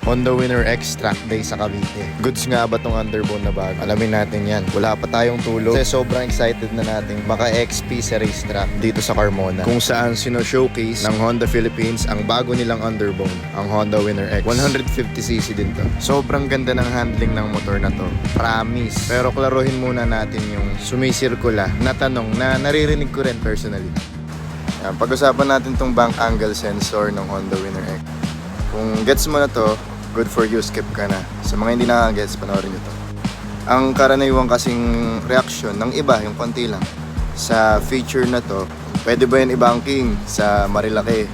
Honda Winner X Track Day sa Cavite. Goods nga ba tong underbone na bago? Alamin natin yan. Wala pa tayong tulog kasi sobrang excited na natin maka-XP sa racetrack dito sa Carmona, kung saan sino-showcase ng Honda Philippines ang bago nilang underbone, ang Honda Winner X. 150cc din to. Sobrang ganda ng handling ng motor na to. Promise. Pero klaruhin muna natin yung sumisirkula na tanong na naririnig ko rin personally. Yan, pag-usapan natin tong bank angle sensor ng Honda Winner X. Kung gets mo na to, good for you, skip ka na. Sa mga hindi nakagets, panoorin nyo to. Ang karaniwang kasing reaction ng iba, yung konti lang, sa feature na to, pwede ba yan i-banking sa Marilaki?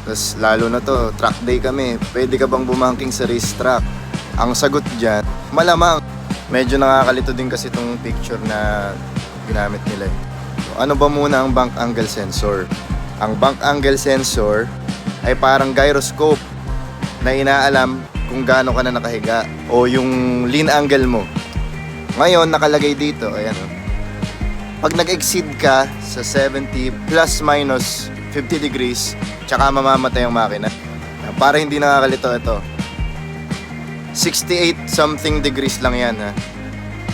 Tapos lalo na to, track day kami, pwede ka bang bumanking sa racetrack? Ang sagot dyan, malamang. Medyo nakakalito din kasi itong picture na ginamit nila. So, ano ba muna ang bank angle sensor? Ang bank angle sensor ay parang gyroscope na inaalam kung gaano ka na nakahiga o yung lean angle mo. Ngayon, nakalagay dito, ayan o. Pag nag-exceed ka sa 70 plus minus 50 degrees, tsaka mamamatay ang makina. Para hindi nakakalito ito. 68 something degrees lang yan ha.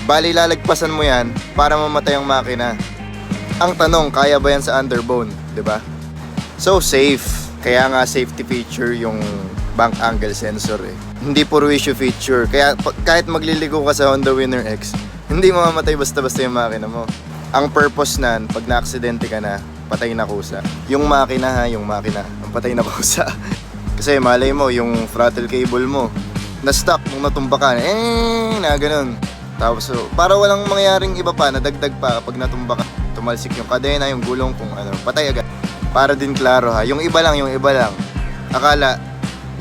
Bali, lalagpasan mo yan para mamatay ang makina. Ang tanong, kaya ba yan sa underbone? Diba? So, safe. Kaya nga safety feature yung bank angle sensor eh. Hindi puro issue feature. Kaya kahit magliligo ka sa Honda Winner X, hindi mamamatay basta-basta yung makina mo. Ang purpose nan, pag na-aksidente ka na, patay na kusa. Yung makina ha, yung makina, ang patay na kusa. Kasi malay mo, yung throttle cable mo, na-stuck nung natumba ka, na ganun. Tapos so, para walang mangyaring iba pa, nadagdag pa pag natumba ka. Tumalsik yung kadena, yung gulong, kung ano, patay agad. Para din klaro ha, yung iba lang. Akala,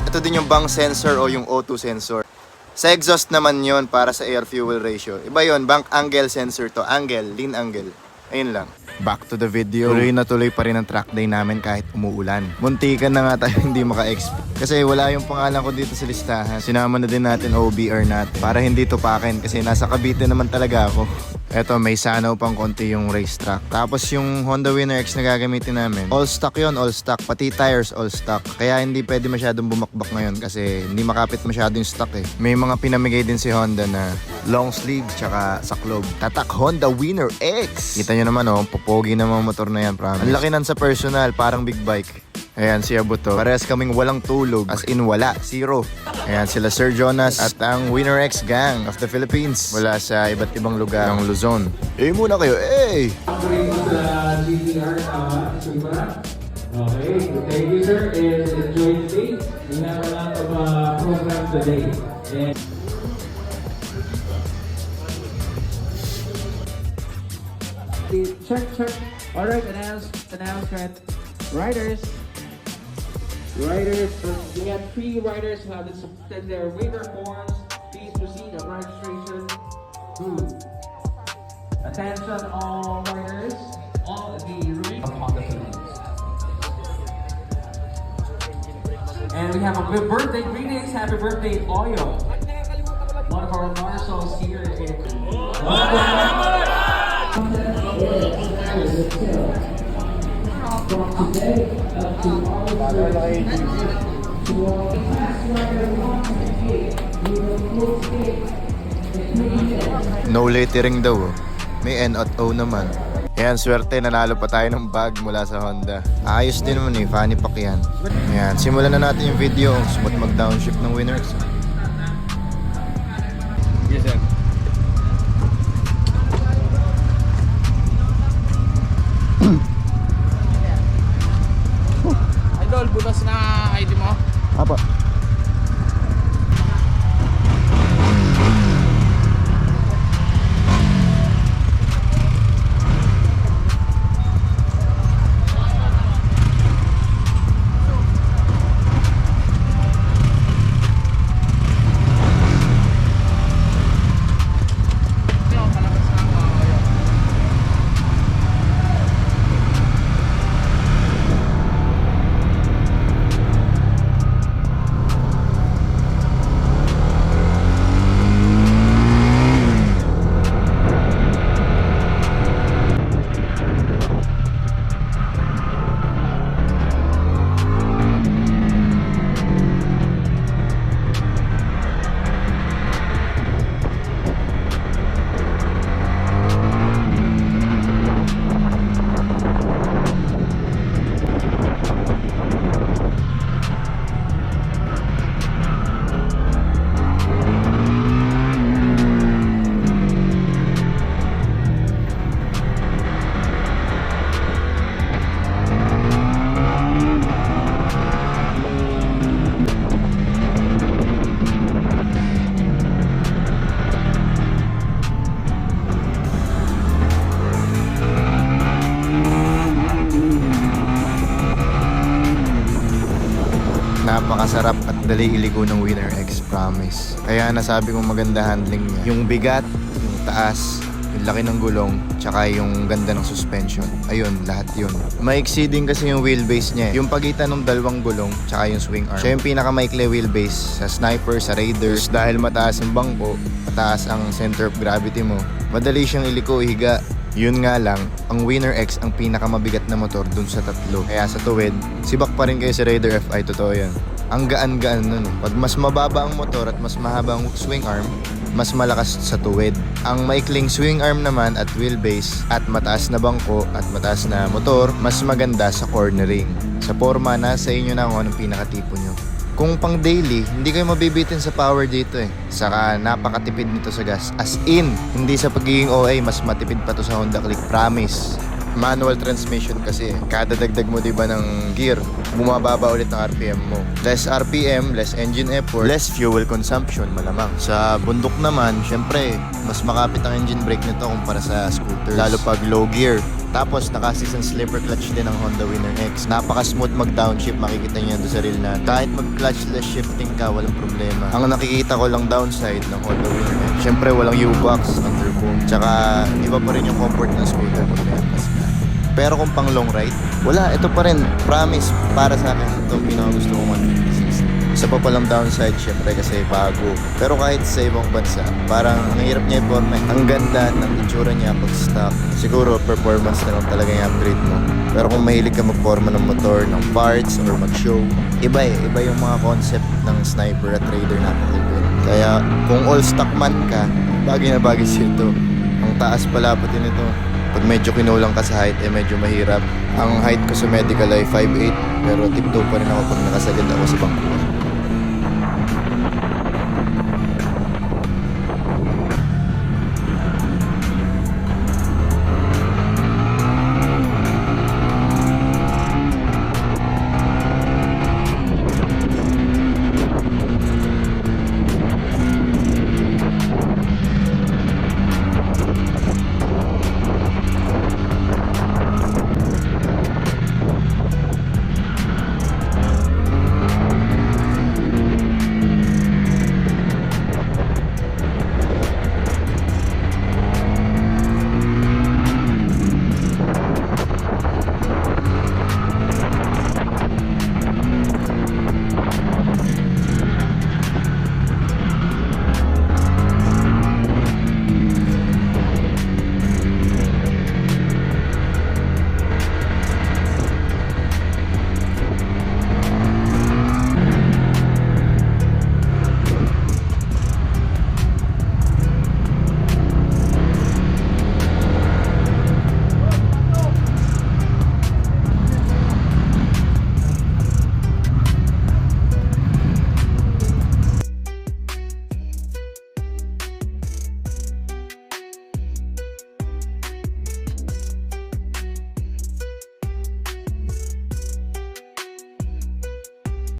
ito din yung bank sensor o yung O2 sensor. Sa exhaust naman yon para sa air-fuel ratio. Iba yon, bank angle sensor to. Angle, lean angle. Ayun lang. Back to the video. Tuloy na tuloy pa rin ang track day namin kahit umuulan. Muntikan na nga tayo hindi maka-XP. Kasi wala yung pangalan ko dito sa listahan. Sinama na din natin OBR natin para hindi tupakin kasi nasa Cavite naman talaga ako. Eto, may sanaw pang konti yung racetrack. Tapos yung Honda Winner X na gagamitin namin, all stock yon, all stock. Pati tires, all stock. Kaya hindi pwede masyadong bumakbak ngayon kasi hindi makapit masyado yung stock eh. May mga pinamigay din si Honda na long sleeve tsaka saklob. Tatak Honda Winner X! Kita nyo naman oh, popogi naman motor na yan, promise. Ang laki nan sa personal, parang big bike. Ayan, si Abuto. Parehas kaming walang tulog. As in, wala. Zero. Ayan, sila Sir Jonas at ang Winner X Gang of the Philippines. Wala sa iba't ibang lugar ng Luzon. Muna kayo, eh! Okay, thank you sir, and enjoy the day. We have a lot of programs today. And check. Alright, announcement. Riders, we have 3 riders who have submitted their waiver forms. Please proceed on registration. Attention all riders, all the remaining upon the police. And we have a good birthday greetings. Happy birthday, Oyo. One of our marshals here in from today up to August 13th, to all past riders on the gate, we will close gate. No littering daw. May N at O naman. Ayan, swerte, nanalo pa tayo ng bag mula sa Honda. Ayos din naman eh, funny pack yan. Ayan, simulan na natin yung video. Smooth mag-downshift ng Winner X. Yes, sir. Idol, butas na ID mo? Apa? Dali iliko ng Winner X, promise. Kaya nasabi kong maganda handling niya. Yung bigat, yung taas, yung laki ng gulong, tsaka yung ganda ng suspension. Ayun, lahat yun. Maiksi din kasi yung wheelbase niya. Yung pagitan ng dalawang gulong, tsaka yung swing arm. Siya yung pinakamaikli wheelbase sa Sniper, sa Raiders. Dahil mataas ang bangko, mataas ang center of gravity mo, madali siyang iliko, ihiga. Yun nga lang, ang Winner X ang pinakamabigat na motor dun sa tatlo. Kaya sa tuwid, sibak pa rin kayo sa Raider FI, totoo yan. Ang gaan-gaan nun. Pag mas mababa ang motor at mas mahaba ang swing arm, mas malakas sa tuwid. Ang maikling swing arm naman at wheelbase at mataas na bangko at mataas na motor, mas maganda sa cornering. Sa forma, nasa inyo na kung anong pinakatipo nyo. Kung pang daily, hindi kayo mabibitin sa power dito eh. Saka napakatipid nito sa gas. As in, hindi sa pagiging OA, mas matipid pa to sa Honda Click, promise. Manual transmission kasi, kada dagdag mo diba ng gear, bumababa ulit ang RPM mo. Less RPM, less engine effort, less fuel consumption, malamang. Sa bundok naman, syempre, mas makapit ang engine brake nito kumpara sa scooters. Lalo pag low gear. Tapos naka-assist ang slipper clutch din ng Honda Winner X. Napaka-smooth mag-downshift, makikita niyo doon sa reel na. Kahit mag-clutchless shifting ka, walang problema. Ang nakikita ko lang downside ng Honda Winner X, syempre walang U-box, underbone. Tsaka iba pa rin yung comfort ng scooter pag may angkas ka. Pero kung pang long ride, wala, ito pa rin. Promise, para sa akin, ito ang pinakagusto kong 156. Isa pa palang downside, syempre kasi bago. Pero kahit sa ibang bansa, parang ang hirap niya i-format. Ang ganda ng itsura niya pag stock. Siguro, performance na lang talaga yung upgrade mo. Pero kung mahilig ka magporma ng motor, ng parts, or mag-show, iba eh. Iba yung mga concept ng Sniper at Raider na kapagod. Kaya, kung all stock man ka, bagay na bagay siya ito. Ang taas pala pati nito. Pag medyo kinulang ka sa height, medyo mahirap. Ang height ko sa medical ay 5'8", pero tiptoe pa rin ako pag nakasagad ako sa bangko.